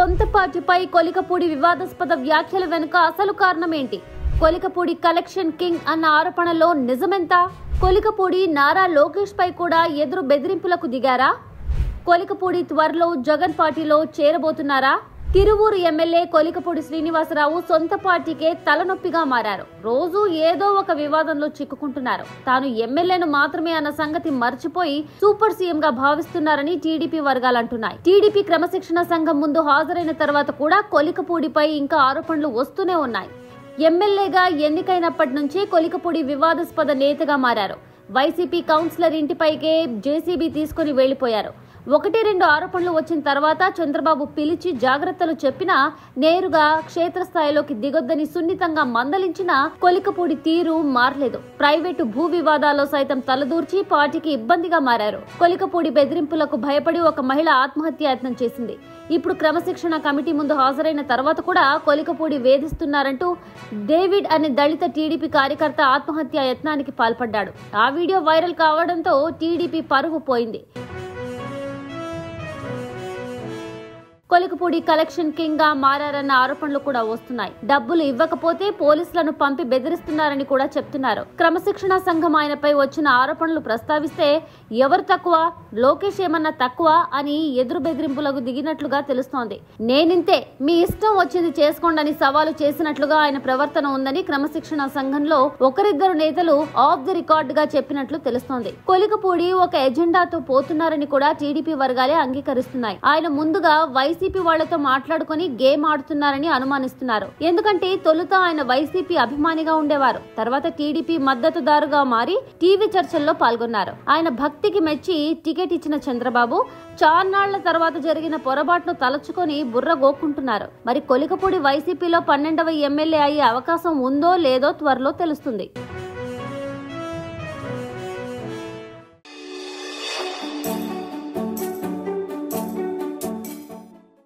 సొంత పార్టీపై కొలికపూడి వివాదాస్పద వ్యాఖ్యల వెనుక అసలు కారణం ఏంటి? కొలికపూడి కలెక్షన్ కింగ్ అన్న ఆరోపణలో నిజమెంత? కొలికపూడి నారా లోకేష్ పై కూడా ఎదురు బెదిరింపులకు దిగారా? కొలికపూడి త్వరలో జగన్ పార్టీలో చేరబోతున్నారా? తిరువూరు ఎమ్మెల్యే కొలికపూడి శ్రీనివాసరావు సొంత పార్టీకే తలనొప్పిగా మారారు. రోజు ఏదో ఒక వివాదంలో చిక్కుకుంటున్నారు. తాను ఎమ్మెల్యేను మాత్రమే అన్న సంగతి మర్చిపోయి సూపర్ సీఎం గా భావిస్తున్నారని టీడీపీ వర్గాలు అంటున్నాయి. టీడీపీ క్రమశిక్షణ సంఘం ముందు హాజరైన తర్వాత కూడా కొలికపూడిపై ఇంకా ఆరోపణలు వస్తూనే ఉన్నాయి. ఎమ్మెల్యేగా ఎన్నికైనప్పటి నుంచే కొలికపూడి వివాదాస్పద నేతగా మారారు. వైసీపీ కౌన్సిలర్ ఇంటిపైకే జేసీబీ తీసుకుని వెళ్లిపోయారు. 1-2 ఆరోపణలు వచ్చిన తర్వాత చంద్రబాబు పిలిచి జాగ్రత్తలు చెప్పినా నేరుగా క్షేత్రస్థాయిలోకి దిగొద్దని సున్నితంగా మందలించినా కొలికపూడి తీరు మారలేదు. ప్రైవేటు భూ వివాదాల్లో సైతం తలదూర్చి పార్టీకి ఇబ్బందిగా మారారు. కొలికపూడి బెదిరింపులకు భయపడి ఒక మహిళ ఆత్మహత్యాయత్నం చేసింది. ఇప్పుడు క్రమశిక్షణ కమిటీ ముందు హాజరైన తర్వాత కూడా కొలికపూడి వేధిస్తున్నారంటూ డేవిడ్ అనే దళిత టీడీపీ కార్యకర్త ఆత్మహత్యాయత్నానికి పాల్పడ్డాడు. ఆ వీడియో వైరల్ కావడంతో టీడీపీ పరువు పోయింది. కొలికపూడి కలెక్షన్ కింగ్ గా మారారన్న ఆరోపణలు కూడా వస్తున్నాయి. డబ్బులు ఇవ్వకపోతే పోలీసులను పంపి బెదిరిస్తున్నారని కూడా చెప్తున్నారు. క్రమశిక్షణ సంఘం ఆయనపై వచ్చిన ఆరోపణలు ప్రస్తావిస్తే ఎవరు తక్కువ, లోకేష్ ఏమన్నా తక్కువ అని ఎదురు బెదిరింపులకు దిగినట్లుగా తెలుస్తోంది. నేనింతే, మీ ఇష్టం వచ్చింది చేసుకోండి అని సవాలు చేసినట్లుగా ఆయన ప్రవర్తన ఉందని క్రమశిక్షణ సంఘంలో ఒకరిద్దరు నేతలు ఆఫ్ ది రికార్డ్ గా చెప్పినట్లు తెలుస్తోంది. కొలికపూడి ఒక ఎజెండాతో పోతున్నారని కూడా టీడీపీ వర్గాలే అంగీకరిస్తున్నాయి. ఆయన ముందుగా వైసీపీ వాళ్లతో మాట్లాడుకుని గేమ్ ఆడుతున్నారని అనుమానిస్తున్నారు. ఎందుకంటే తొలుత ఆయన వైసీపీ అభిమానిగా ఉండేవారు. తర్వాత టీడీపీ మద్దతుదారుగా మారి టీవీ చర్చల్లో పాల్గొన్నారు. ఆయన భక్తికి మెచ్చి టికెట్ ఇచ్చిన చంద్రబాబు చాన్నాళ్ల తర్వాత జరిగిన పొరపాటును తలచుకొని బుర్ర గోక్కుంటున్నారు. మరి కొలికపూడి వైసీపీలో 12వ ఎమ్మెల్యే అయ్యే అవకాశం ఉందో లేదో త్వరలో తెలుస్తుంది.